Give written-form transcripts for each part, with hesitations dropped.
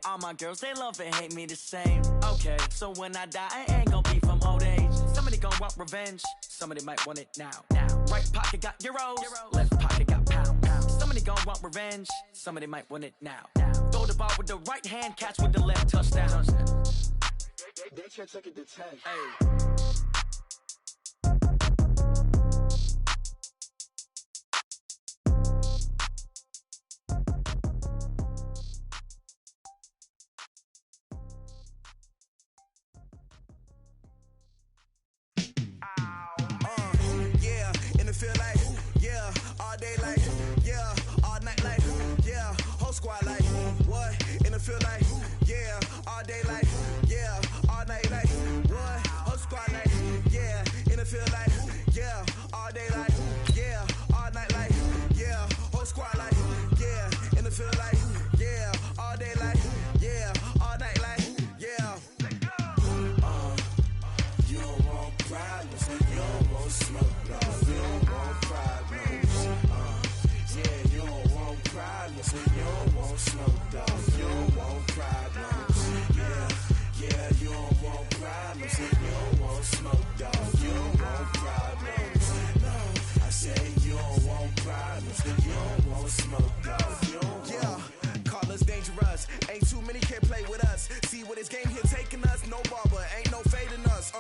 All my girls, they love and hate me the same. Okay, so when I die, I ain't gonna be from old age. Somebody gonna want revenge, somebody might want it now. Right pocket got euros, left pocket got pounds. Somebody gonna want revenge, somebody might want it now. Throw the ball with the right hand, catch with the left, touchdown. They can't take it to 10. Hey. Squad like, what? In the field like, yeah, all day like, yeah, all night like, what? Whole squad like, yeah, in the field like, yeah, all day like, yeah, all night like, yeah, whole squad like, yeah, in the field like, yeah, all day like, yeah, all night like, yeah. You don't want problems, you don't want smoke, no, you don't want problems, yeah, you don't want problems, you don't want smoke, dog, you don't want problems, yeah, you don't want problems, you don't want smoke, dog, you don't want problems, no, I say you don't want problems, you don't want smoke, dog, you don't want. Call us dangerous, ain't too many can play with us, see what this game here taking us, no barber, ain't no fading us,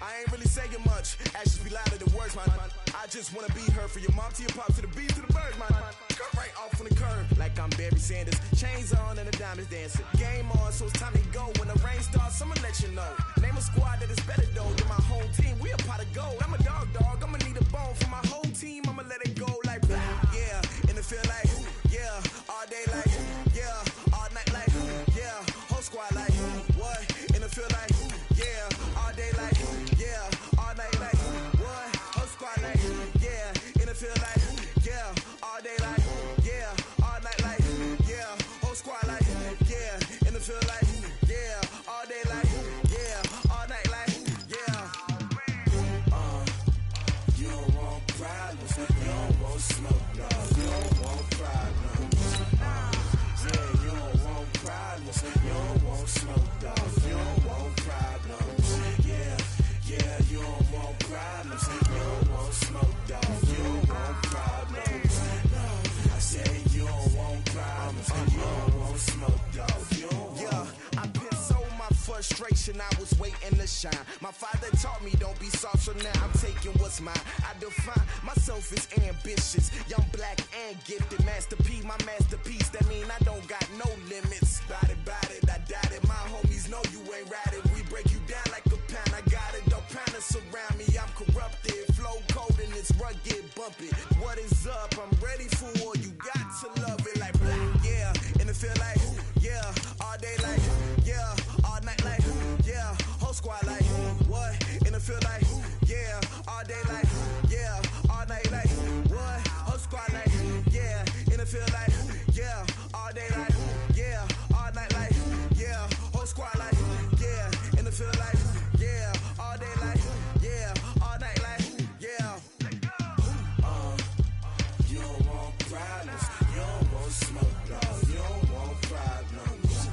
I ain't really saying much, actions be louder than words, man, I just wanna be heard, from your mom to your pop to the beat to the birds, man, cut right off on the curb, like I'm Barry Sanders, chains on and the diamonds dancing, game on, so it's time to go, when the rain starts, I'ma let you know, name a squad that is better though, than my home team, we a pot of gold, I'm a dog, I'ma need a bone for my whole team, I'ma let it go like, yeah, in the field like, yeah, all day like, yeah, all night like, yeah, whole squad like, what, in the field like, yeah, all day like, yeah, all night like, what, whole squad like, yeah, in the field like, yeah, all day like, yeah, all night like, yeah, whole squad like, yeah, in the field like, yeah, all day like, yeah, all night like, yeah. You don't want problems, you don't want smoke, no, you don't want problems, yeah, you don't want problems, you don't want smoke, dog, you don't want problems, yeah, you don't want problems, you don't want smoke, dog, you don't want problems, no, I say you don't want problems, you don't want smoke, dog, you don't want. Yeah, I've been so my frustration, I was waiting to shine. My father taught me don't be soft, so now I'm taking what's mine. I define myself as ambitious, young, black, and gifted. Master P, my masterpiece, that mean I don't got no limits. Bout it, I doubt it. My homies know you ain't ratted. We break you down like a pound. I got it, don't panic surround me. I'm corrupted, flow cold and it's rugged, bumpy. What is up? I'm ready for war. You got to love it like black. Yeah, in the field like, yeah, all day like, yeah, all night like, yeah, whole squad like, what? In the field like, yeah, all day like, yeah, all night like, what? Whole squad like, yeah, in the field like, yeah, all day like, yeah, all night like, yeah, whole squad like, yeah, in the field like, yeah, all day like, yeah, all night like, yeah. You don't want problems, you don't want smoke, no, you don't want problems,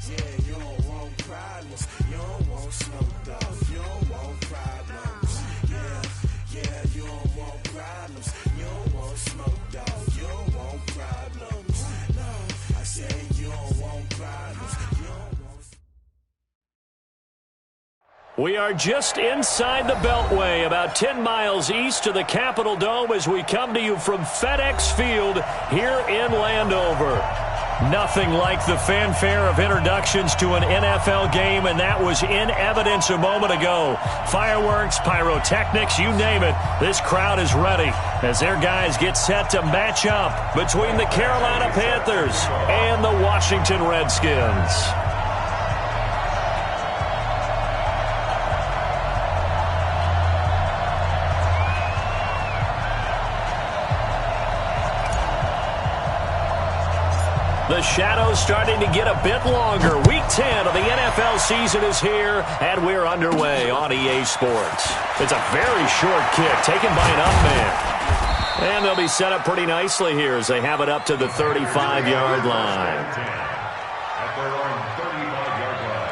yeah, you don't want problems, you don't want smoke, dog, you don't want problems, yeah, you don't want problems, you don't want smoke, dog, you don't want problems, no, I say you don't want problems, you don't want. We are just inside the Beltway, about 10 miles east of the Capitol Dome as we come to you from FedEx Field here in Landover. Nothing like the fanfare of introductions to an NFL game, and that was in evidence a moment ago. Fireworks, pyrotechnics, you name it. This crowd is ready as their guys get set to match up between the Carolina Panthers and the Washington Redskins. The shadow's starting to get a bit longer. Week 10 of the NFL season is here, and we're underway on EA Sports. It's a very short kick taken by an up man. And they'll be set up pretty nicely here as they have it up to the 35-yard line. their own 35-yard line.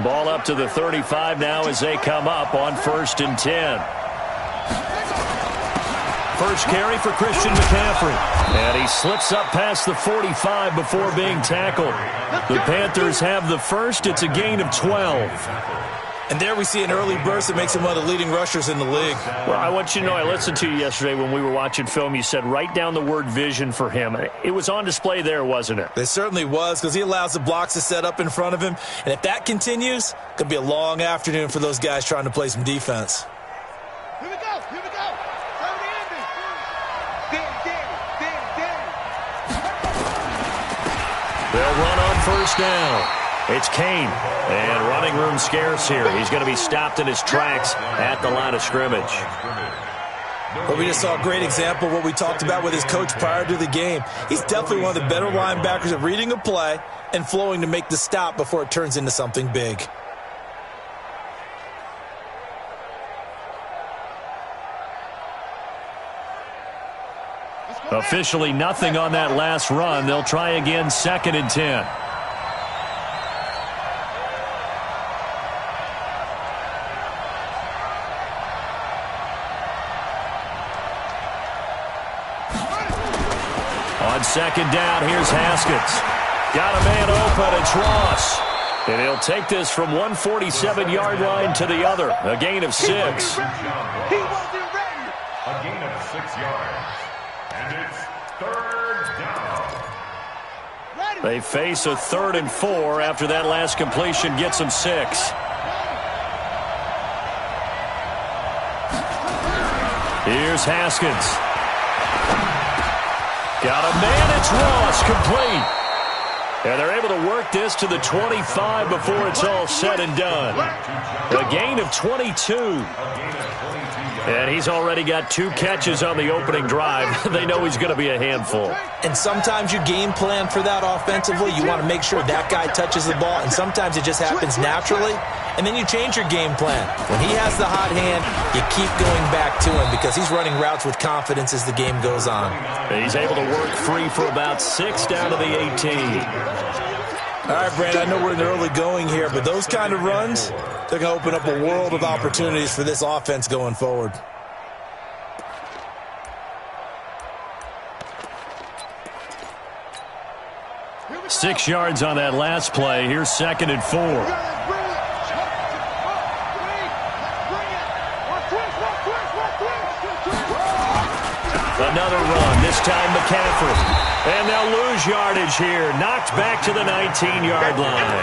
Ball up to the 35 now as they come up on 1st and 10. First carry for Christian McCaffrey. And he slips up past the 45 before being tackled. The Panthers have the first. It's a gain of 12. And there we see an early burst that makes him one of the leading rushers in the league. Well, I want you to know, I listened to you yesterday when we were watching film. You said write down the word vision for him. It was on display there, wasn't it? It certainly was, because he allows the blocks to set up in front of him. And if that continues, it could be a long afternoon for those guys trying to play some defense. Here we go. Here we go. Throw the ending. They'll run on 1st down. It's Kane, and running room scarce here. He's going to be stopped in his tracks at the line of scrimmage. But we just saw a great example of what we talked about with his coach prior to the game. He's definitely one of the better linebackers at reading a play and flowing to make the stop before it turns into something big. Officially nothing on that last run. They'll try again 2nd and 10. On 2nd down, here's Haskins. Got a man open, it's Ross. And he'll take this from 147-yard line to the other. A gain of 6. He wasn't ready. A gain of 6 yards. And it's 3rd down. They face a 3rd and 4 after that last completion gets them 6. Here's Haskins. Got a man, it's Ross, complete. And they're able to work this to the 25 before it's all said and done. A gain of 22. And he's already got 2 catches on the opening drive. They know he's going to be a handful. And sometimes you game plan for that offensively. You want to make sure that guy touches the ball, and sometimes it just happens naturally, and then you change your game plan. When he has the hot hand, you keep going back to him because he's running routes with confidence as the game goes on. He's able to work free for about 6 down to the 18. All right, Brandon, I know we're in the early going here, but those kind of runs, they're going to open up a world of opportunities for this offense going forward. Six yards on that last play. Here's 2nd and 4. Another run, this time McCaffrey. And they'll lose yardage here. Knocked back to the 19-yard line.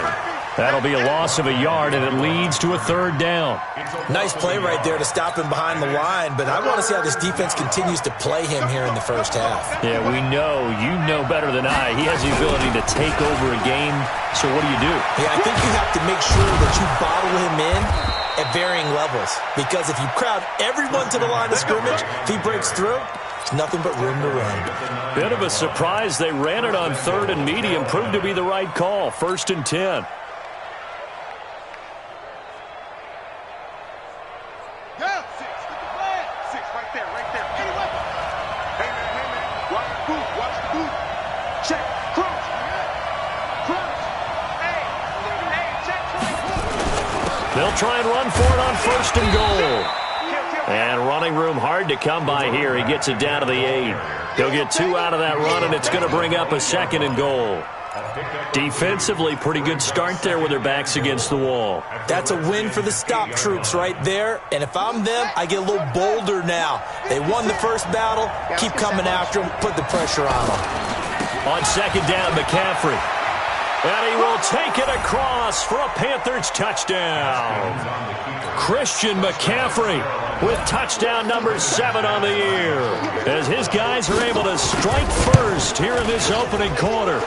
That'll be a loss of a yard, and it leads to a 3rd down. Nice play right there to stop him behind the line, but I want to see how this defense continues to play him here in the first half. Yeah, we know. You know better than I. He has the ability to take over a game, so what do you do? Yeah, I think you have to make sure that you bottle him in at varying levels, because if you crowd everyone to the line of scrimmage, if he breaks through, it's nothing but room to run. Bit of a surprise. They ran it on 3rd and medium. Proved to be the right call. 1st and 10. They'll try and run for it on 1st and goal. And running room hard to come by here. He gets it down to the 8. He'll get 2 out of that run, and it's going to bring up a 2nd and goal. Defensively, pretty good start there with their backs against the wall. That's a win for the stop troops right there. And if I'm them, I get a little bolder now. They won the first battle. Keep coming after them. Put the pressure on them. On 2nd down, McCaffrey. And he will take it across for a Panthers touchdown. Christian McCaffrey with touchdown number 7 on the year, as his guys are able to strike first here in this opening quarter.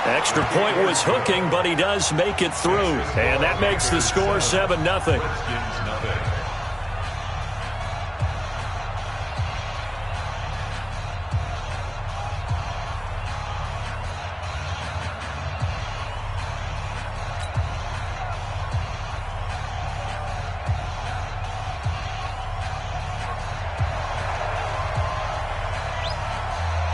Extra point was hooking, but he does make it through. And that makes the score 7-0.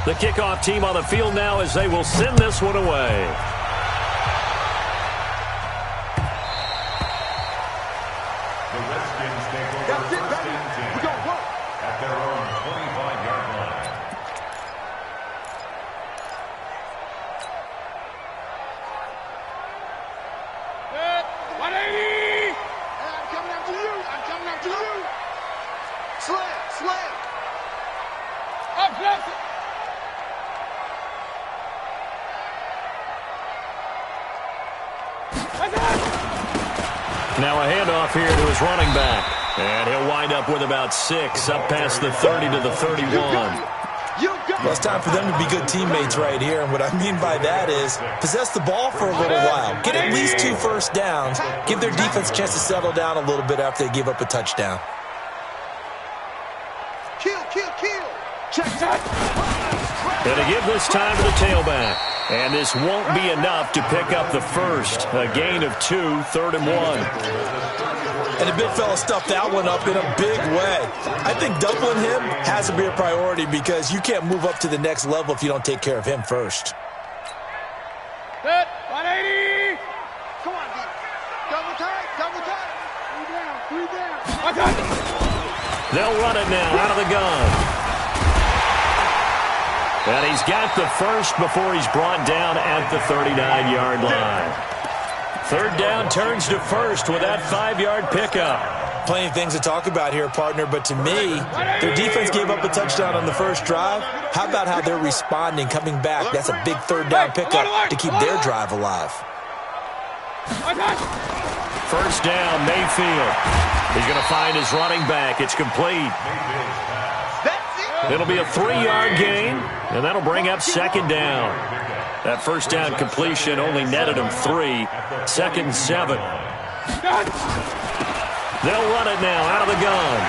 The kickoff team on the field now as they will send this one away. The Redskins take over first and 10 at their own 25-yard line. Good. 180. I'm coming after you. I'm coming after you. Slam. Up, left. Now a handoff here to his running back. And he'll wind up with about 6, up past the 30 to the 31. Well, it's time for them to be good teammates right here. And what I mean by that is possess the ball for a little while. Get at least 2 first downs. Give their defense a chance to settle down a little bit after they give up a touchdown. Kill. Check. Gonna give this time to the tailback. And this won't be enough to pick up the first. A gain of 2, 3rd and 1. And the big fella stuffed that one up in a big way. I think doubling him has to be a priority because you can't move up to the next level if you don't take care of him first. Good. 180. Come on, dude. Double tight. 3 down. They'll run it now out of the gun. And he's got the first before he's brought down at the 39-yard line. 3rd down turns to first with that 5-yard pickup. Plenty of things to talk about here, partner, but to me, their defense gave up a touchdown on the first drive. How about how they're responding, coming back? That's a big 3rd down pickup to keep their drive alive. 1st down, Mayfield. He's going to find his running back. It's complete. It'll be a 3-yard gain, and that'll bring up 2nd down. That 1st down completion only netted him 3. 2nd and 7. They'll run it now out of the gun.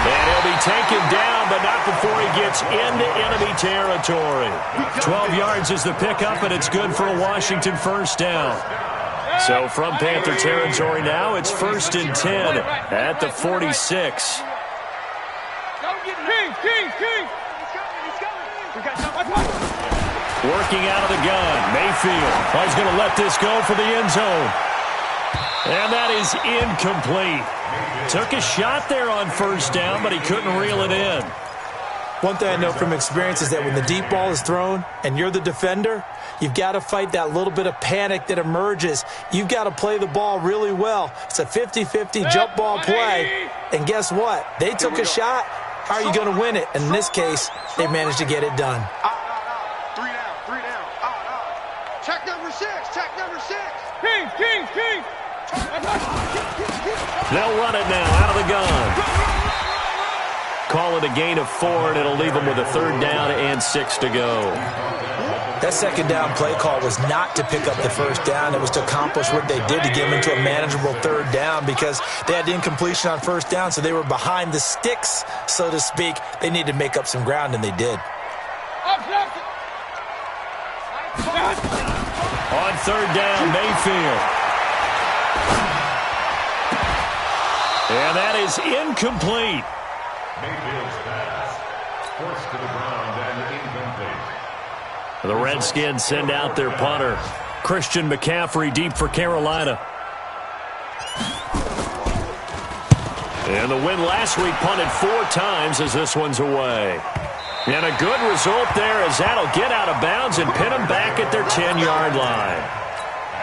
And he'll be taken down, but not before he gets into enemy territory. 12 yards is the pickup, and it's good for a Washington 1st down. So from Panther territory now, it's 1st and 10 at the 46. Working out of the gun, Mayfield. Oh, he's going to let this go for the end zone. And that is incomplete. Took a shot there on 1st down, but he couldn't reel it in. One thing I know from experience is that when the deep ball is thrown and you're the defender, you've got to fight that little bit of panic that emerges. You've got to play the ball really well. It's a 50-50 jump ball play. And guess what? They took a shot. How are you going to win it? And in this case, they managed to get it done. 3 down. Check number 6. King. They'll run it now out of the gun. Call it a gain of 4, and it'll leave them with a 3rd down and 6 to go. That 2nd down play call was not to pick up the 1st down. It was to accomplish what they did to get them into a manageable 3rd down because they had the incompletion on 1st down, so they were behind the sticks, so to speak. They needed to make up some ground, and they did. On 3rd down, Mayfield. And that is incomplete. Mayfield's pass forced to the ground and incomplete. The Redskins send out their punter, Christian McCaffrey, deep for Carolina. And the win last week punted 4 times as this one's away. And a good result there as that'll get out of bounds and pin them back at their 10-yard line.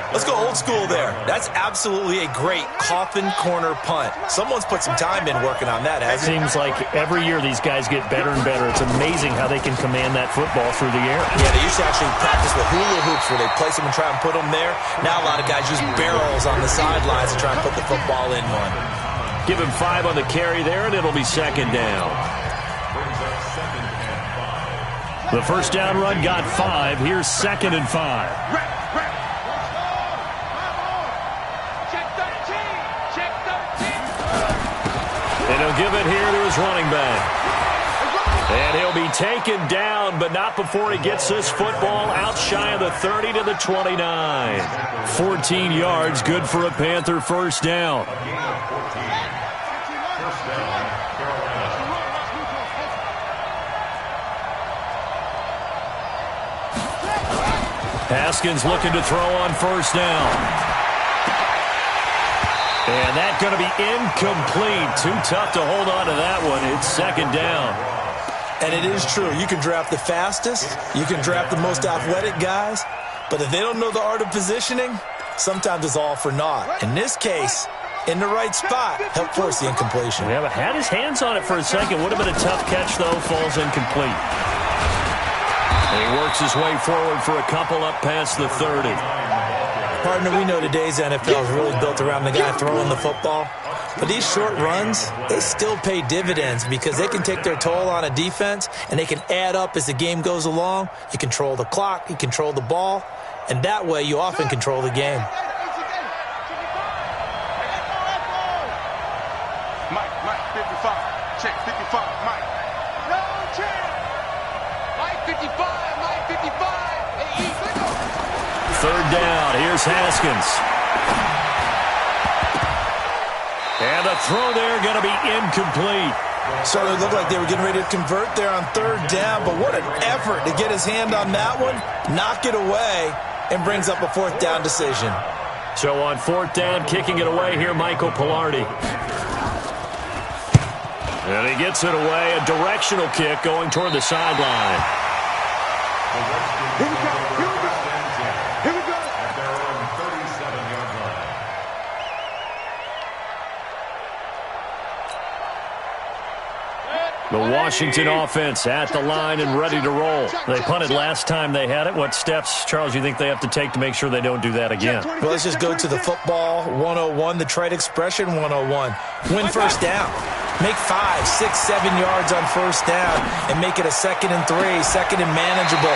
Let's go old school there. That's absolutely a great coffin corner punt. Someone's put some time in working on that, hasn't it? Seems like every year these guys get better and better. It's amazing how they can command that football through the air. Yeah, they used to actually practice with hula hoops where they place them and try and put them there. Now a lot of guys use barrels on the sidelines to try and put the football in one. Give him 5 on the carry there, and it'll be 2nd down. The 1st down run got 5. Here's 2nd and 5. And he'll give it here to his running back. And he'll be taken down, but not before he gets this football out shy of the 30 to the 29. 14 yards, good for a Panther 1st down. Haskins looking to throw on first down. And that's going to be incomplete. Too tough to hold on to that one. It's second down. And it is true. You can draft the fastest. You can draft the most athletic guys. But if they don't know the art of positioning, sometimes it's all for naught. In this case, in the right spot, help force the incompletion. We haven't had his hands on it for a second. Would have been a tough catch, though. Falls incomplete. And he works his way forward for a couple up past the 30. Partner, we know today's NFL is really built around the guy throwing the football. But these short runs, they still pay dividends because they can take their toll on a defense and they can add up as the game goes along. You control the clock, you control the ball, and that way you often control the game. Mike, 55. Check, 55, Mike. No chance. Mike, 55, Mike, 55. Third down. Here's Haskins. And the throw there going to be incomplete. So it looked like they were getting ready to convert there on third down, but what an effort to get his hand on that one, knock it away, and brings up a fourth down decision. So on fourth down, kicking it away here, Michael Pilardi. And he gets it away, a directional kick going toward the sideline. Here we go. Here we go. At their own 37-yard line. The Washington offense at the line and ready to roll. They punted last time they had it. What steps, Charles, you think they have to take to make sure they don't do that again? Well, let's just go to the football 101, the trite expression 101. Win first down. Make 5, 6, 7 yards on first down and make it a 2nd and 3, second and manageable.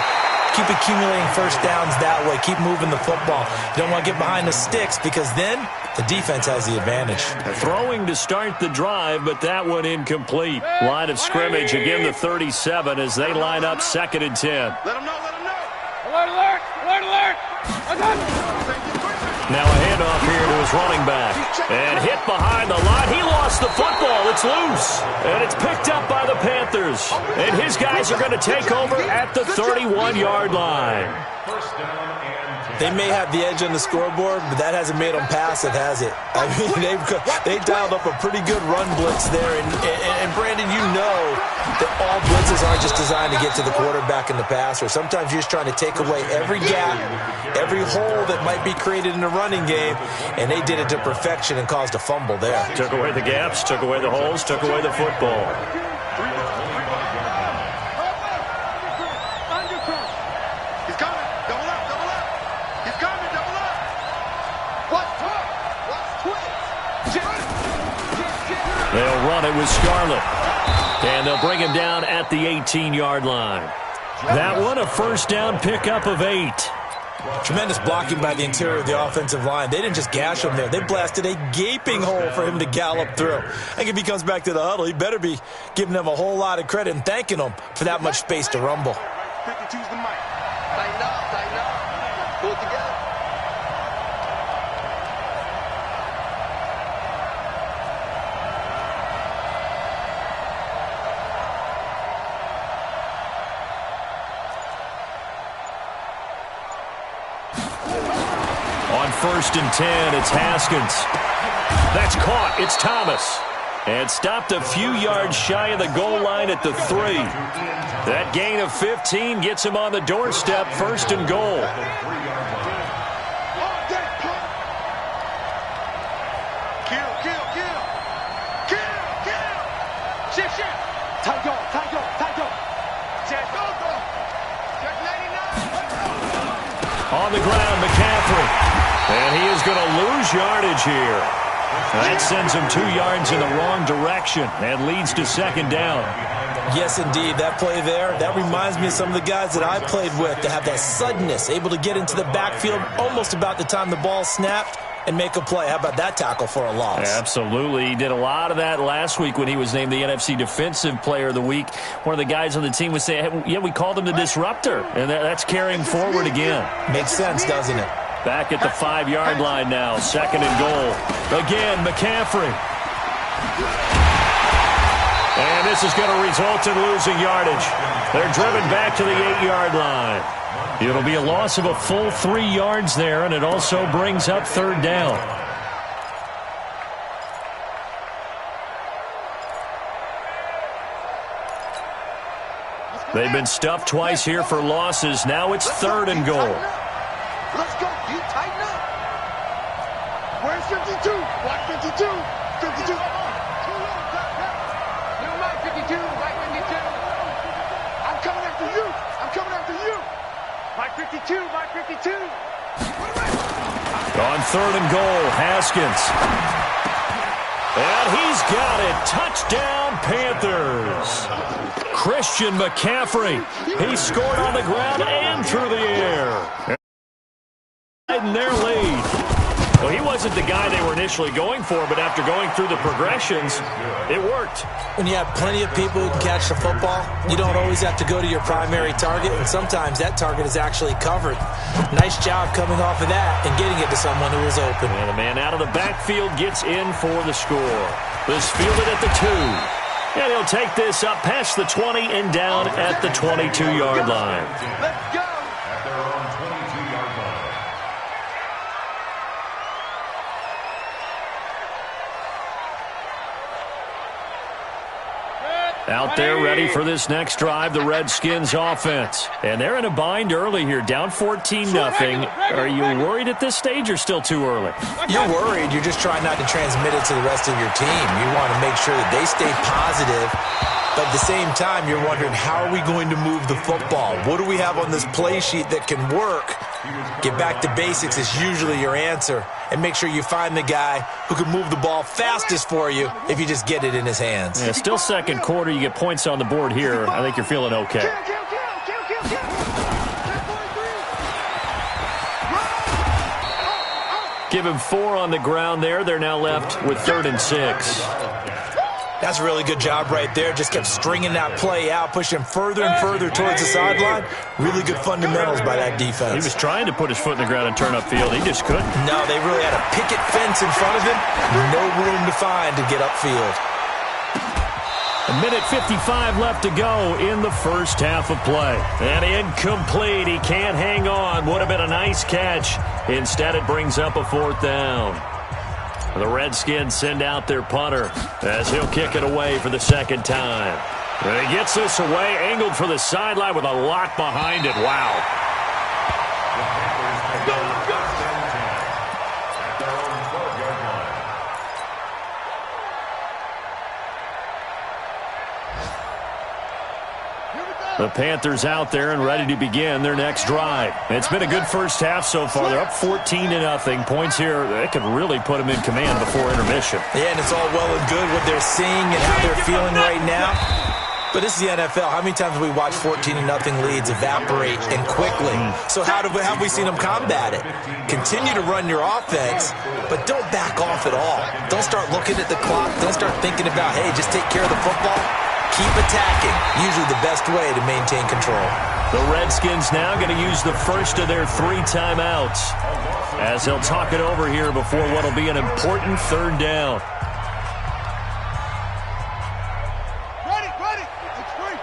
Keep accumulating first downs that way. Keep moving the football. You don't want to get behind the sticks because then the defense has the advantage. Throwing to start the drive, but that one incomplete. Line of scrimmage, again the 37 as they line up 2nd and 10. Let them know, let them know. Alert, alert, alert, alert. I got it. Now a handoff here to his running back. And hit behind the line. He lost the football. It's loose. And it's picked up by the Panthers. And his guys are going to take over at the 31-yard line. First down and 10. They may have the edge on the scoreboard, but that hasn't made them passive, has it? I mean, they dialed up a pretty good run blitz there. And Brandon, you know that all blitzes aren't just designed to get to the quarterback and the passer. Sometimes you're just trying to take away every gap, every hole that might be created in the running game, and they did it to perfection and caused a fumble there. Took away the gaps, took away the holes, took away the football. He's coming. Double up, double up. He's coming, double up. What's up? What's twist? They'll run it with Scarlett. And they'll bring him down at the 18-yard line. That one a first down pickup of 8. Tremendous blocking by the interior of the offensive line. They didn't just gash him there. They blasted a gaping hole for him to gallop through. I think if he comes back to the huddle, he better be giving them a whole lot of credit and thanking them for that much space to rumble. 52's the mic. Tighten up, tighten up. Pull it together. On 1st and 10, it's Haskins. That's caught. It's Thomas. And stopped a few yards shy of the goal line at the 3. That gain of 15 gets him on the doorstep, 1st and goal. Kill, kill, kill. Kill, kill. Shift, shift. Tight go, tight go, tight go. Check, go, go. Check 99. On the ground, McCaffrey. And he is going to lose yardage here. That sends him 2 yards in the wrong direction and leads to 2nd down. Yes, indeed. That play there, that reminds me of some of the guys that I played with to have that suddenness, able to get into the backfield almost about the time the ball snapped and make a play. How about that tackle for a loss? Absolutely. He did a lot of that last week when he was named the NFC Defensive Player of the Week. One of the guys on the team was saying, hey, yeah, we called him the disruptor, and that's carrying forward again. Makes sense, doesn't it? Back at the 5-yard line now, 2nd and goal. Again, McCaffrey. And this is going to result in losing yardage. They're driven back to the 8-yard line. It'll be a loss of a full 3 yards there, and it also brings up third down. They've been stuffed twice here for losses. Now it's third and goal. Let's go, D. Tighten up. Where's 52? Black 52. 52. Never mind, 52. Black 52. I'm coming after you. I'm coming after you. Black 52. Black 52. On third and goal, Haskins. And he's got it. Touchdown, Panthers. Christian McCaffrey. He scored on the ground and through the air. In their lead. Well, he wasn't the guy they were initially going for, but after going through the progressions, it worked. When you have plenty of people who can catch the football, you don't always have to go to your primary target, and sometimes that target is actually covered. Nice job coming off of that and getting it to someone who was open. And the man out of the backfield gets in for the score. This fielded at the 2. And he'll take this up past the 20 and down at the 22-yard line. Let's go. At their own 22-yard line. Out there ready for this next drive, the Redskins offense. And they're in a bind early here, down 14-0. Are you worried at this stage or still too early? You're worried. You're just trying not to transmit it to the rest of your team. You want to make sure that they stay positive. But at the same time, you're wondering, how are we going to move the football? What do we have on this play sheet that can work? Get back to basics is usually your answer. And make sure you find the guy who can move the ball fastest for you if you just get it in his hands. Yeah, still second quarter. You get points on the board here. I think you're feeling okay. Give him 4 on the ground there. They're now left with 3rd and 6. That's a really good job right there. Just kept stringing that play out, pushing further and further towards the sideline. Really good fundamentals by that defense. He was trying to put his foot in the ground and turn upfield. He just couldn't. No, they really had a picket fence in front of him. No room to find to get upfield. A minute 55 left to go in the first half of play. And incomplete. He can't hang on. Would have been a nice catch. Instead, it brings up a 4th down. The Redskins send out their punter as he'll kick it away for the second time. And he gets this away, angled for the sideline with a lot behind it. Wow. The Panthers out there and ready to begin their next drive. It's been a good first half so far. They're up 14-0. Points here, they could really put them in command before intermission. Yeah, and it's all well and good what they're seeing and how they're feeling right now. But this is the NFL. How many times have we watched 14-0 leads evaporate and quickly? So how have we seen them combat it? Continue to run your offense, but don't back off at all. Don't start looking at the clock. Don't start thinking about, hey, just take care of the football. Keep attacking. Usually the best way to maintain control. The Redskins now going to use the first of their 3 timeouts as they'll talk it over here before what will be an important 3rd down. Ready. It's free.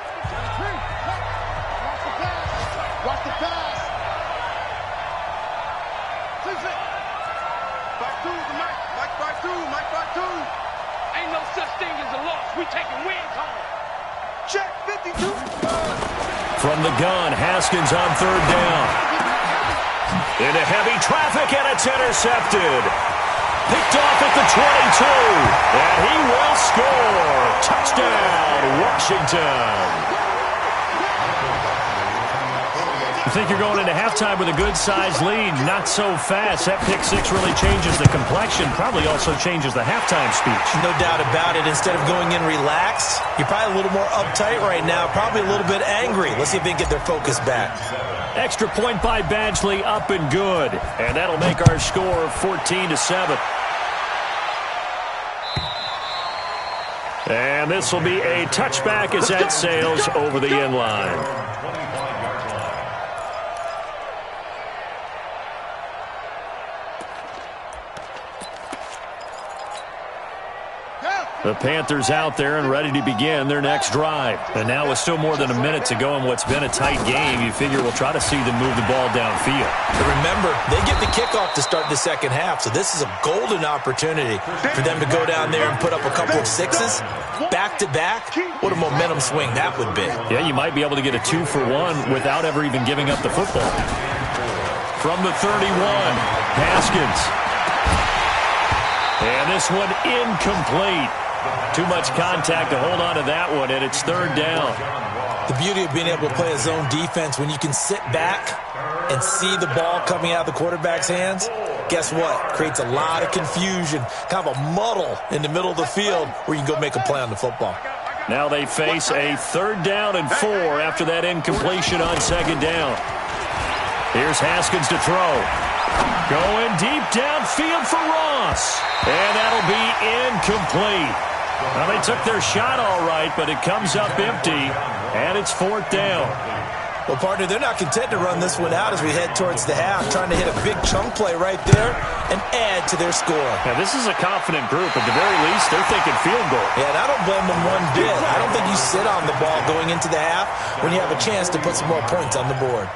Watch the pass. Watch the pass. Back 2, the Mike back 2. Mike back 2. Ain't no such thing as a loss. We taking wins home. Check 52. From the gun, Haskins on 3rd down. Into heavy traffic, and it's intercepted. Picked off at the 22. And he will score. Touchdown, Washington. You think you're going into halftime with a good-sized lead. Not so fast. That pick 6 really changes the complexion. Probably also changes the halftime speech. No doubt about it. Instead of going in relaxed, you're probably a little more uptight right now. Probably a little bit angry. Let's see if they can get their focus back. Extra point by Badgley, up and good. And that'll make our score 14-7. And this will be a touchback as that sails over the end line. Yeah. The Panthers out there and ready to begin their next drive. And now with still more than a minute to go in what's been a tight game, you figure we'll try to see them move the ball downfield. But remember, they get the kickoff to start the second half, so this is a golden opportunity for them to go down there and put up a couple of sixes back-to-back. What a momentum swing that would be. Yeah, you might be able to get a 2-for-1 without ever even giving up the football. From the 31, Haskins. And this one incomplete. Too much contact to hold on to that one, and it's third down. The beauty of being able to play a zone defense, when you can sit back and see the ball coming out of the quarterback's hands, guess what? Creates a lot of confusion, kind of a muddle in the middle of the field where you can go make a play on the football. Now they face a 3rd down and 4 after that incompletion on 2nd down. Here's Haskins to throw. Going deep downfield for Ross. And that'll be incomplete. Well, they took their shot all right, but it comes up empty, and it's 4th down. Well, partner, they're not content to run this one out as we head towards the half, trying to hit a big chunk play right there and add to their score. Now, this is a confident group. At the very least, they're thinking field goal. Yeah, and I don't blame them one bit. I don't think you sit on the ball going into the half when you have a chance to put some more points on the board.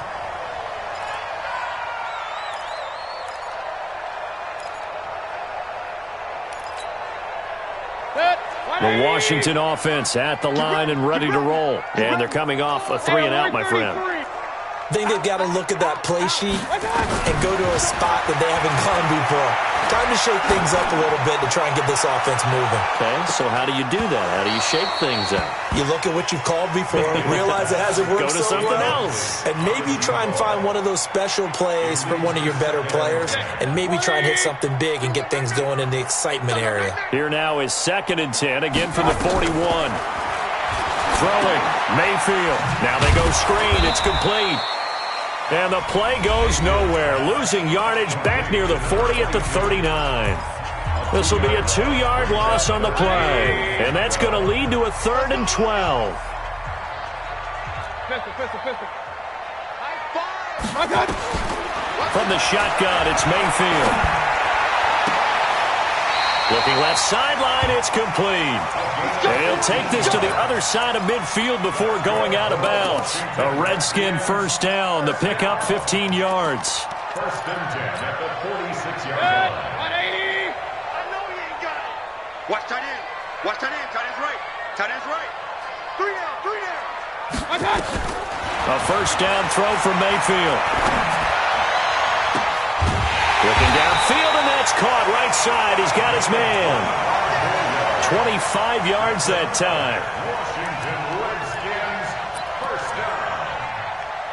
The Washington offense at the line and ready to roll. And they're coming off a 3-and-out, my friend. I think they've got to look at that play sheet and go to a spot that they haven't gone before. Time to shake things up a little bit to try and get this offense moving. Okay, so how do you do that? How do you shake things up? You look at what you've called before, realize it hasn't worked so well. Go to something else. And maybe try and find one of those special plays from one of your better players, and maybe try and hit something big and get things going in the excitement area. Here now is 2nd and 10, again from the 41. Throwing, Mayfield. Now they go screen, it's complete. And the play goes nowhere. Losing yardage back near the 40 at the 39. This will be a 2-yard loss on the play. And that's going to lead to a 3rd and 12. From the shotgun, it's Mayfield. Looking left sideline, it's complete. And he'll take this to the other side of midfield before going out of bounds. A Redskin 1st down. The pickup 15 yards. 1st and 10 at the 46-yard line. 180. I know you ain't got it. Watch tight end. Watch tight end. Tight end's right. Tight end's right. 3 down. 3 down. A 1st down throw for Mayfield. Looking downfield, and that's caught right side. He's got his man. 25 yards that time. Washington Redskins, 1st down.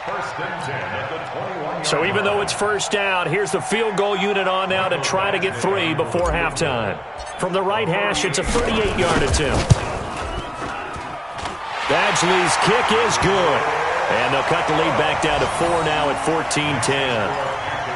1st and 10 at the 21-yard line. So even though it's 1st down, here's the field goal unit on now to try to get 3 before halftime. From the right hash, it's a 38-yard attempt. Badgley's kick is good. And they'll cut the lead back down to 4 now at 14-10.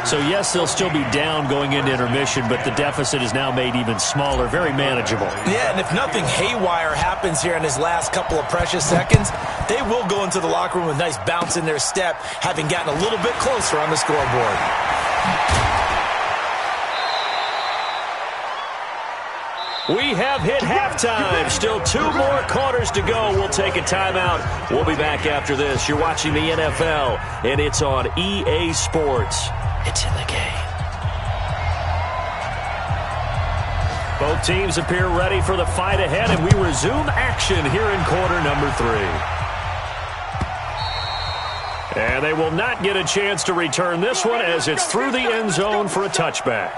So, yes, they'll still be down going into intermission, but the deficit is now made even smaller, very manageable. Yeah, and if nothing haywire happens here in his last couple of precious seconds, they will go into the locker room with a nice bounce in their step, having gotten a little bit closer on the scoreboard. We have hit halftime. Still 2 more quarters to go. We'll take a timeout. We'll be back after this. You're watching the NFL, and it's on EA Sports. It's in the game. Both teams appear ready for the fight ahead, and we resume action here in quarter number 3. And they will not get a chance to return this one as it's through the end zone for a touchback.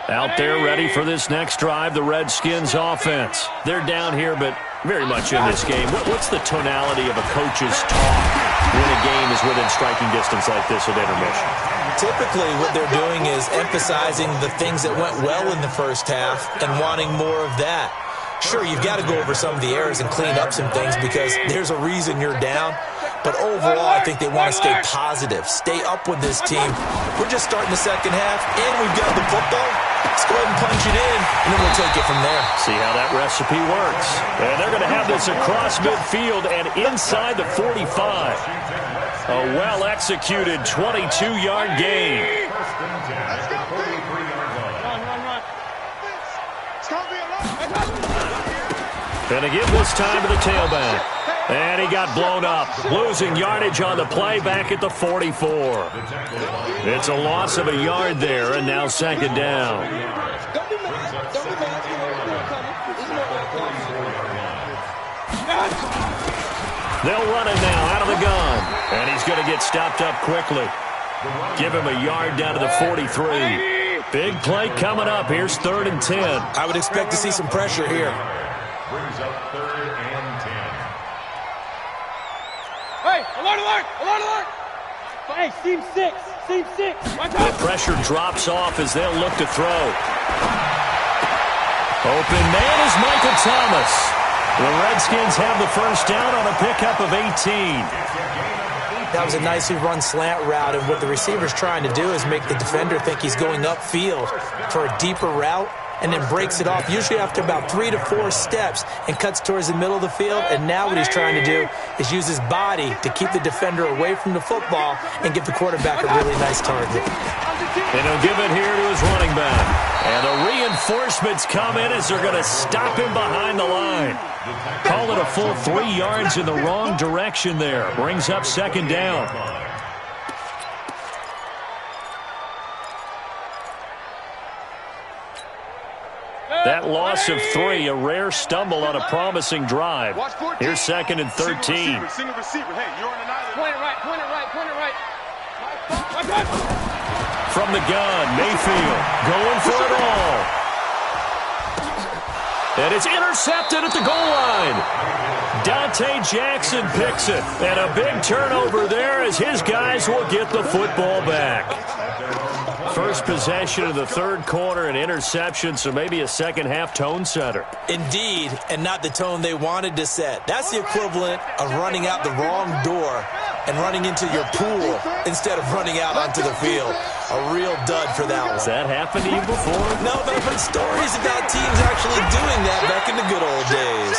Out there ready for this next drive, the Redskins offense. They're down here, but very much in this game. What's the tonality of a coach's talk when a game is within striking distance like this with intermission? Typically, what they're doing is emphasizing the things that went well in the first half and wanting more of that. Sure, you've got to go over some of the errors and clean up some things because there's a reason you're down. But overall, I think they want to stay positive, stay up with this team. We're just starting the second half, and we've got the football. Let's go ahead and punch it in, and then we'll take it from there. See how that recipe works. And they're going to have this across midfield and inside the 45. A well-executed 22-yard gain. And again this time to the tailback. And he got blown up, losing yardage on the play back at the 44. It's a loss of a yard there, and now second down. They'll run it now out of the gun. And he's going to get stopped up quickly. Give him a yard down to the 43. Big play coming up. Here's 3rd and 10. I would expect to see some pressure here. Brings up 3rd and 10. Hey, alert, alert, alert, alert. Hey, seam 6, seam 6. The pressure drops off as they'll look to throw. Open man is Michael Thomas. The Redskins have the first down on a pickup of 18. That was a nicely run slant route, and what the receiver's trying to do is make the defender think he's going upfield for a deeper route, and then breaks it off, usually after about 3 to 4 steps, and cuts towards the middle of the field. And now what he's trying to do is use his body to keep the defender away from the football and give the quarterback a really nice target. And he'll give it here to his running back. And the reinforcements come in as they're going to stop him behind the line. Call it a full 3 yards in the wrong direction there. Brings up second down. That loss of 3, a rare stumble on a promising drive. Here's 2nd and 13. Single receiver. Hey, you're on an island. Point it right, point it right, point it right. From the gun, Mayfield going for it all. And it's intercepted at the goal line. Dante Jackson picks it. And a big turnover there as his guys will get the football back. First possession of the 3rd quarter, an interception, so maybe a second-half tone setter. Indeed, and not the tone they wanted to set. That's the equivalent of running out the wrong door and running into your pool instead of running out onto the field. A real dud for that one. Has that happened to you before? No, but I've heard stories about teams actually doing that back in the good old days.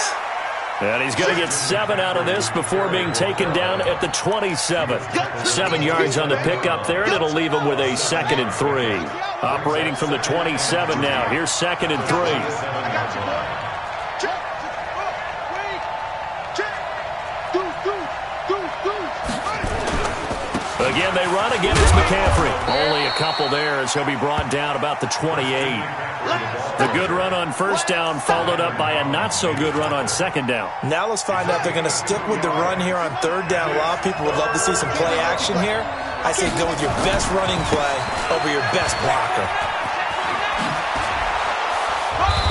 And he's going to get 7 out of this before being taken down at the 27. 7 yards on the pickup there, and it'll leave him with a 2nd and 3. Operating from the 27 now. Here's 2nd and 3. Again, they run. Again, it's McCaffrey. Only a couple there as he'll be brought down about the 28. The good run on first down followed up by a not-so-good run on second down. Now let's find out if they're going to stick with the run here on 3rd down. A lot of people would love to see some play action here. I say go with your best running play over your best blocker.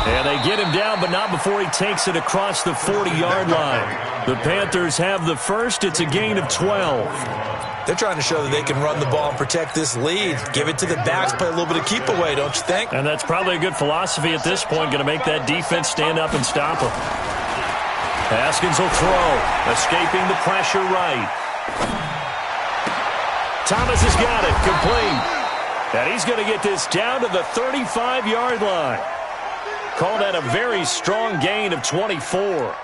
And they get him down, but not before he takes it across the 40-yard line. The Panthers have the first. It's a gain of 12. They're trying to show that they can run the ball and protect this lead. Give it to the backs, play a little bit of keep away, don't you think? And that's probably a good philosophy at this point, going to make that defense stand up and stop him. Haskins will throw, escaping the pressure right. Thomas has got it, complete. And he's going to get this down to the 35-yard line. Call that a very strong gain of 24.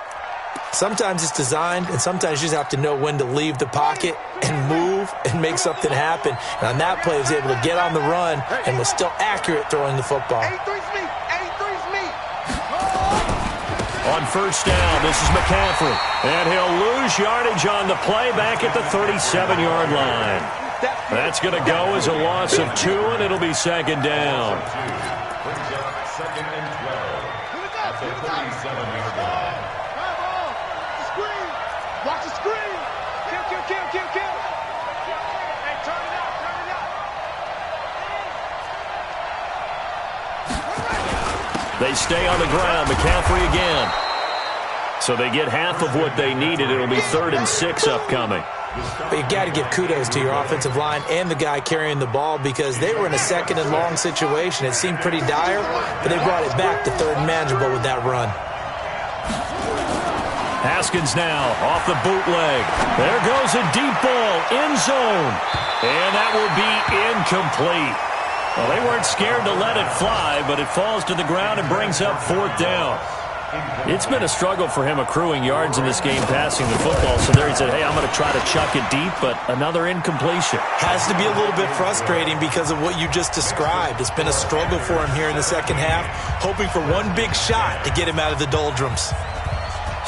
Sometimes it's designed, and sometimes you just have to know when to leave the pocket and move and make something happen. And on that play, he was able to get on the run and was still accurate throwing the football. On first down, this is McCaffrey. And he'll lose yardage on the play back at the 37-yard line. That's going to go as a loss of 2, and it'll be second down. Brings up 2nd and 12 at the 37-yard line. Watch the screen. Kill. Hey, turn it out. They stay on the ground. McCaffrey again. So they get half of what they needed. It'll be 3rd and 6 upcoming. But you got to give kudos to your offensive line and the guy carrying the ball because they were in a 2nd and long situation. It seemed pretty dire, but they brought it back to 3rd and manageable with that run. Haskins now off the bootleg. There goes a deep ball, end zone. And that will be incomplete. Well, they weren't scared to let it fly, but it falls to the ground and brings up 4th down. It's been a struggle for him accruing yards in this game passing the football. So there he said, hey, I'm going to try to chuck it deep, but another incompletion. Has to be a little bit frustrating because of what you just described. It's been a struggle for him here in the second half, hoping for one big shot to get him out of the doldrums.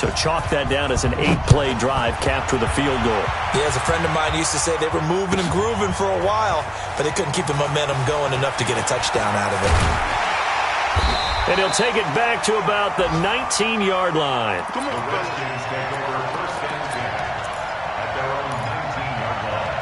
So chalk that down as an 8-play drive, capture the field goal. Yeah, as a friend of mine used to say, they were moving and grooving for a while, but they couldn't keep the momentum going enough to get a touchdown out of it. And he'll take it back to about the 19-yard line. The Redskins take over 1st and 10 at their own 19-yard line.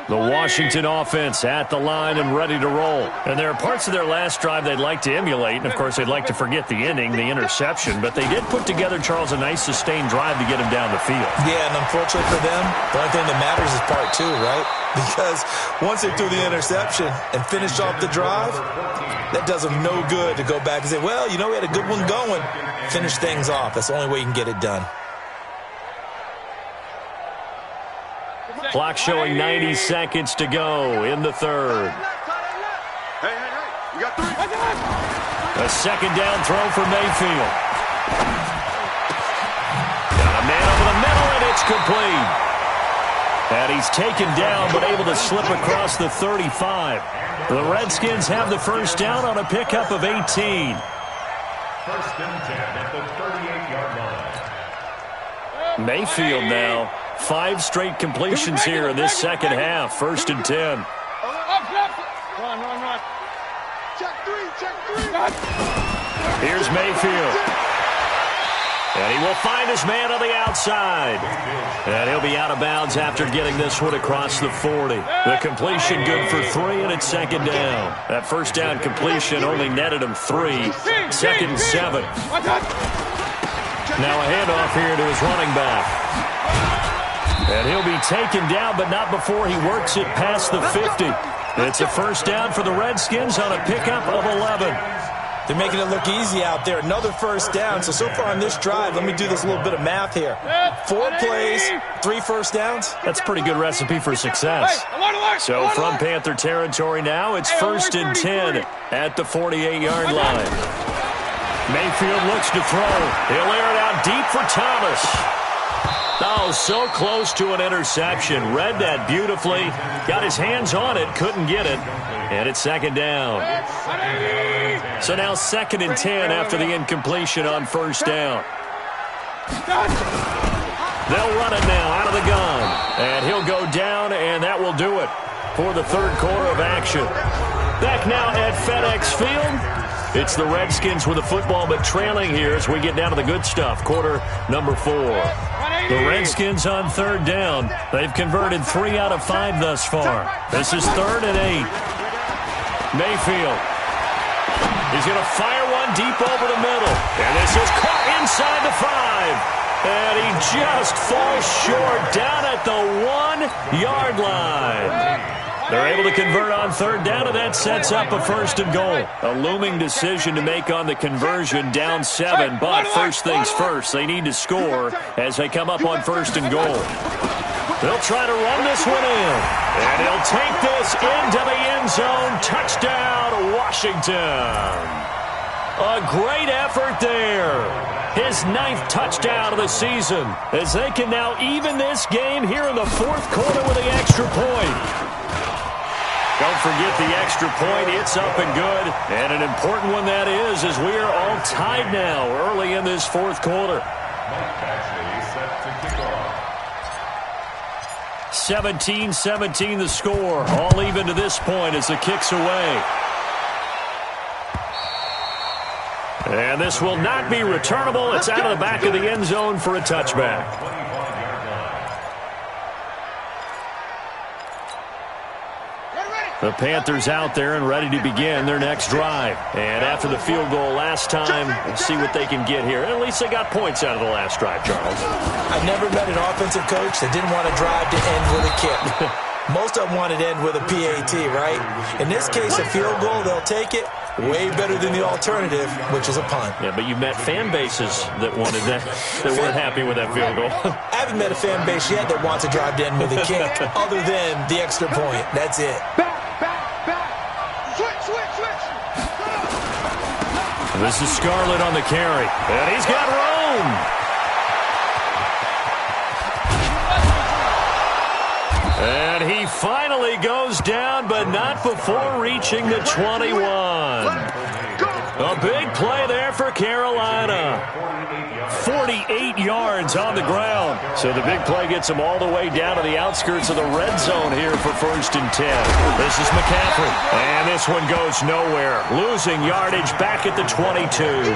The Washington offense at the line and ready to roll. And there are parts of their last drive they'd like to emulate, and of course they'd like to forget the ending, the interception, but they did put together, Charles, a nice sustained drive to get him down the field. Yeah, and unfortunately for them, the only thing that matters is part 2, right? Because once they threw the interception and finished off the drive, that does them no good to go back and say, well, you know, we had a good one going. Finish things off. That's the only way you can get it done. Clock showing 90 seconds to go in the 3rd. Hey, you got 3. A second down throw for Mayfield. Got a man over the middle, and it's complete. And he's taken down, but able to slip across the 35. The Redskins have the first down on a pickup of 18. 1st and 10 at the 38-yard line. Mayfield now. 5 straight completions here in this second half. 1st and 10. Run. Check 3. Here's Mayfield. And he will find his man on the outside. And he'll be out of bounds after getting this one across the 40. The completion good for 3, and it's second down. That first down completion only netted him 3. 2nd and 7. Now a handoff here to his running back. And he'll be taken down, but not before he works it past the 50. It's a first down for the Redskins on a pickup of 11. They're making it look easy out there. Another first down. So far on this drive, let me do this little bit of math here. 4 plays, 3 first downs. That's a pretty good recipe for success. So from Panther territory now, it's 1st and 10 at the 48-yard line. Mayfield looks to throw. He'll air it out deep for Thomas. Oh, so close to an interception. Read that beautifully. Got his hands on it, couldn't get it. And it's second down. So now 2nd and 10 after the incompletion on first down. They'll run it now out of the gun. And he'll go down, and that will do it for the 3rd quarter of action. Back now at FedEx Field. It's the Redskins with the football, but trailing here as we get down to the good stuff. Quarter number 4. The Redskins on 3rd down. They've converted 3 out of 5 thus far. This is 3rd and 8. Mayfield. He's going to fire one deep over the middle. And this is caught inside the 5. And he just falls short down at the 1-yard line. They're able to convert on 3rd down, and that sets up a 1st and goal. A looming decision to make on the conversion, down 7. But first things first, they need to score as they come up on 1st and goal. They'll try to run this one in. And he'll take this into the end zone. Touchdown, Washington. A great effort there. His 9th touchdown of the season as they can now even this game here in the 4th quarter with the extra point. Don't forget the extra point. It's up and good. And an important one that is, as we are all tied now early in this 4th quarter. 17-17 the score. All even to this point as the kick's away. And this will not be returnable. It's out of the back of the end zone for a touchback. The Panthers out there and ready to begin their next drive. And after the field goal last time, we'll see what they can get here. At least they got points out of the last drive, Charles. I've never met an offensive coach that didn't want to drive to end with a kick. Most of them wanted to end with a PAT, right? In this case, a field goal, they'll take it. Way better than the alternative, which is a punt. Yeah, but you met fan bases that wanted that, that weren't happy with that field goal. I haven't met a fan base yet that wants to drive to end with a kick other than the extra point. That's it. Back. Switch. This is Scarlett on the carry. And he's got room. And he finally goes down, but not before reaching the 21. A big play there for Carolina. 48 yards on the ground. So the big play gets him all the way down to the outskirts of the red zone here for 1st and 10. This is McCaffrey. And this one goes nowhere. Losing yardage back at the 22.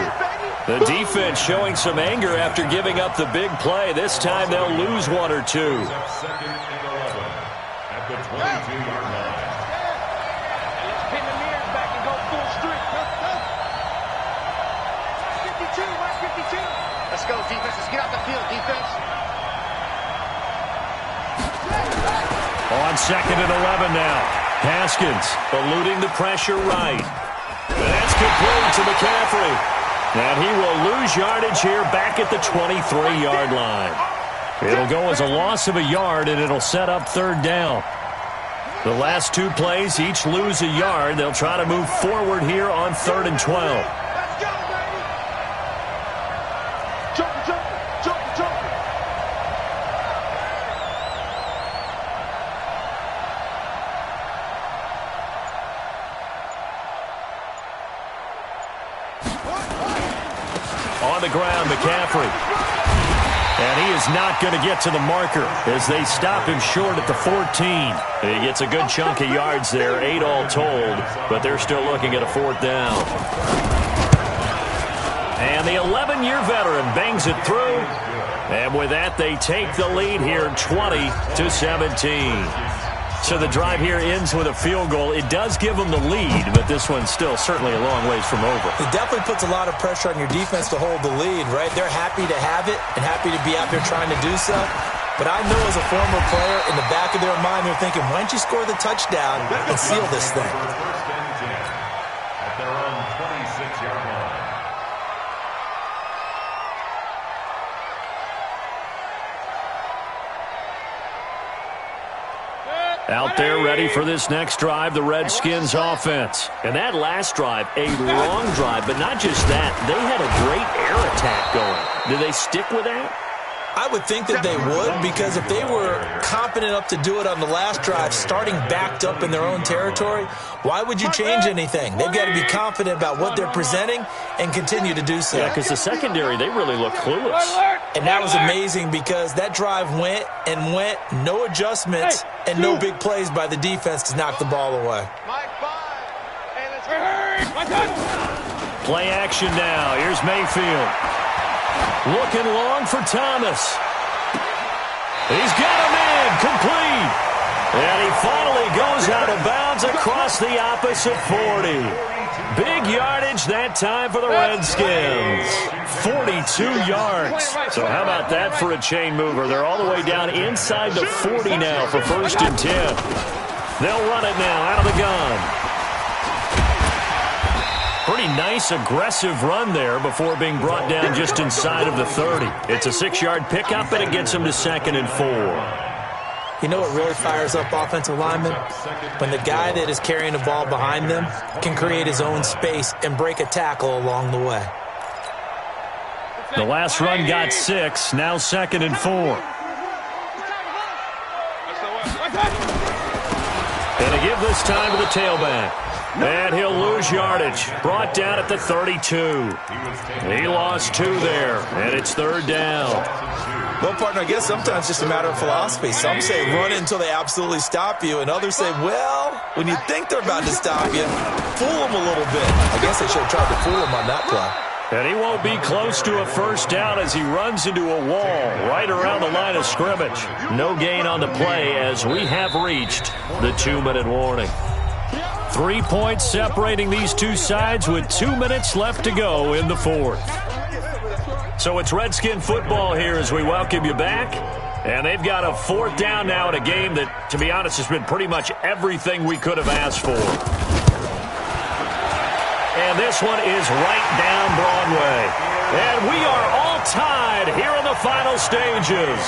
The defense showing some anger after giving up the big play. This time they'll lose 1 or 2. The 22-yard line. Let's pin the mirrors back and go full streak. 52, 52. Let's go, defense. Let's get out the field, defense. On 2nd and 11 now. Haskins eluding the pressure right. That's complete to McCaffrey. And he will lose yardage here back at the 23-yard line. It'll go as a loss of a yard, and it'll set up 3rd down. The last 2 plays each lose a yard. They'll try to move forward here on 3rd and 12. Let's go, baby. Jump. On the ground, McCaffrey. And he is not going to get to the marker as they stop him short at the 14. He gets a good chunk of yards there, 8 all told, but they're still looking at a 4th down. And the 11-year veteran bangs it through. And with that, they take the lead here 20-17. So the drive here ends with a field goal. It does give them the lead, but this one's still certainly a long ways from over. It definitely puts a lot of pressure on your defense to hold the lead, right? They're happy to have it and happy to be out there trying to do so. But I know as a former player, in the back of their mind, they're thinking, why don't you score the touchdown and seal this thing? 1st and 10 at their own 26-yard line. Out there ready for this next drive, the Redskins offense. And that last drive, a long drive, but not just that. They had a great air attack going. Do they stick with that? I would think that they would, because if they were confident enough to do it on the last drive, starting backed up in their own territory, why would you change anything? They've got to be confident about what they're presenting and continue to do so. Yeah, because the secondary, they really look clueless. And that was amazing because that drive went, no adjustments, and no big plays by the defense to knock the ball away. Play action now. Here's Mayfield. Looking long for Thomas. He's got him in, complete. And he finally goes out of bounds across the opposite 40. Big yardage that time for the Redskins. 42 yards. So how about that for a chain mover? They're all the way down inside the 40 now for 1st and 10. They'll run it now out of the gun. Pretty nice, aggressive run there before being brought down just inside of the 30. It's a 6-yard pickup, and it gets him to 2nd and 4. You know what really fires up offensive linemen? When the guy that is carrying the ball behind them can create his own space and break a tackle along the way. The last run got 6, now 2nd and 4. And a give this time to the tailback. And he'll lose yardage. Brought down at the 32. He lost 2 there, and it's 3rd down. Well, partner, I guess sometimes it's just a matter of philosophy. Some say run until they absolutely stop you, and others say, well, when you think they're about to stop you, fool them a little bit. I guess they should have tried to fool him on that play. And he won't be close to a 1st down as he runs into a wall right around the line of scrimmage. No gain on the play as we have reached the 2-minute warning. 3 points separating these two sides with 2 minutes left to go in the fourth. So it's Redskin football here as we welcome you back. And they've got a fourth down now in a game that, to be honest, has been pretty much everything we could have asked for. And this one is right down Broadway. And we are all tied here in the final stages.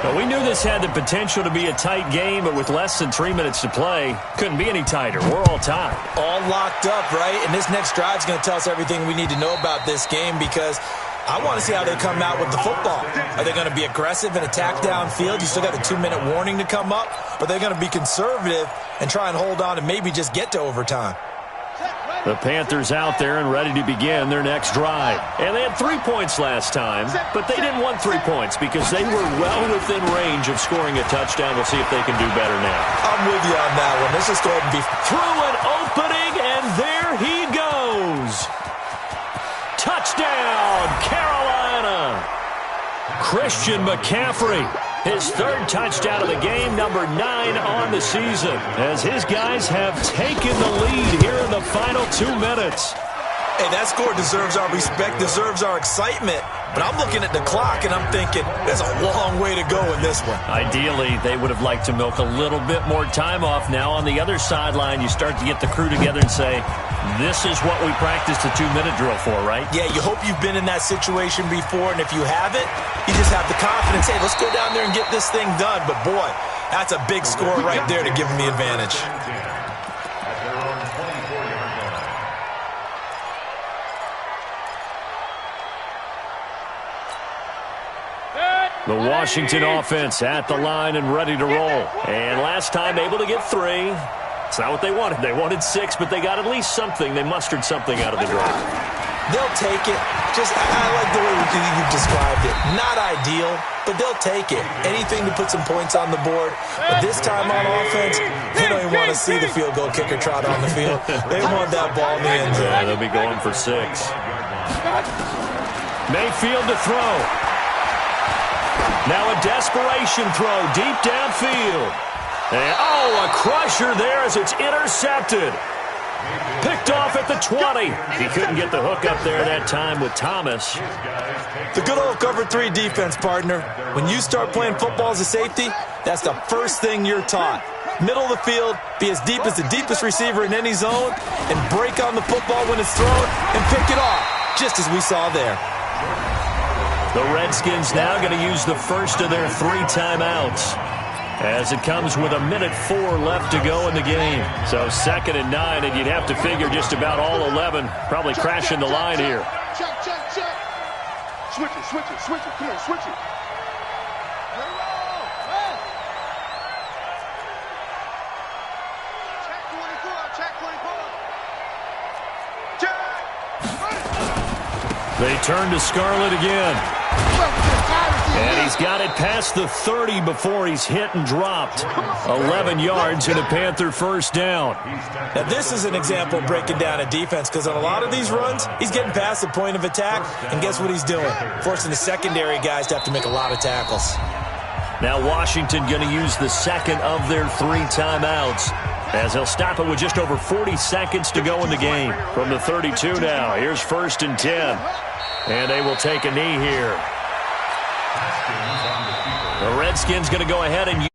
Now, we knew this had the potential to be a tight game, but with less than 3 minutes to play, couldn't be any tighter. We're all tied. All locked up, right? And this next drive is going to tell us everything we need to know about this game because I want to see how they come out with the football. Are they going to be aggressive and attack downfield? You still got a 2-minute warning to come up. Or are they going to be conservative and try and hold on and maybe just get to overtime? The Panthers out there and ready to begin their next drive. And they had 3 points last time, but they didn't want 3 points because they were well within range of scoring a touchdown. We'll see if they can do better now. I'm with you on that one. Let's just go ahead and be through an opening, and there he goes. Touchdown, Carolina. Christian McCaffrey, his third touchdown of the game, number 9 on the season, as his guys have taken the lead here in the final 2 minutes. Hey, that score deserves our respect, deserves our excitement. But I'm looking at the clock, and I'm thinking, there's a long way to go in this one. Ideally, they would have liked to milk a little bit more time off. Now on the other sideline, you start to get the crew together and say, this is what we practiced a 2-minute drill for, right? Yeah, you hope you've been in that situation before, and if you haven't, you just have the confidence, hey, let's go down there and get this thing done. But, boy, that's a big score right there to give them the advantage. The Washington offense at the line and ready to roll. And last time able to get 3. It's not what they wanted. They wanted 6, but they got at least something. They mustered something out of the drive. They'll take it. I like the way you described it. Not ideal, but they'll take it. Anything to put some points on the board. But this time on offense, they don't even want to see the field goal kicker trot on the field. They want that ball in the end zone. Yeah, they'll be going for 6. Mayfield to throw. Now a desperation throw deep downfield. And, a crusher there as it's intercepted. Picked off at the 20. He couldn't get the hook up there that time with Thomas. The good old cover 3 defense, partner. When you start playing football as a safety, that's the first thing you're taught. Middle of the field, be as deep as the deepest receiver in any zone, and break on the football when it's thrown and pick it off, just as we saw there. The Redskins now going to use the first of their 3 timeouts as it comes with 1:04 left to go in the game. So 2nd and 9, and you'd have to figure just about all 11 probably crashing the line here. Check. Switch it. Come on, switch it. They turn to Scarlett again. And he's got it past the 30 before he's hit and dropped. 11 yards and a Panther first down. Now, this is an example of breaking down a defense because on a lot of these runs, he's getting past the point of attack, and guess what he's doing? Forcing the secondary guys to have to make a lot of tackles. Now Washington going to use the second of their 3 timeouts as they'll stop it with just over 40 seconds to go in the game. From the 32 now, here's 1st and 10. And they will take a knee here. The Redskins going to go ahead and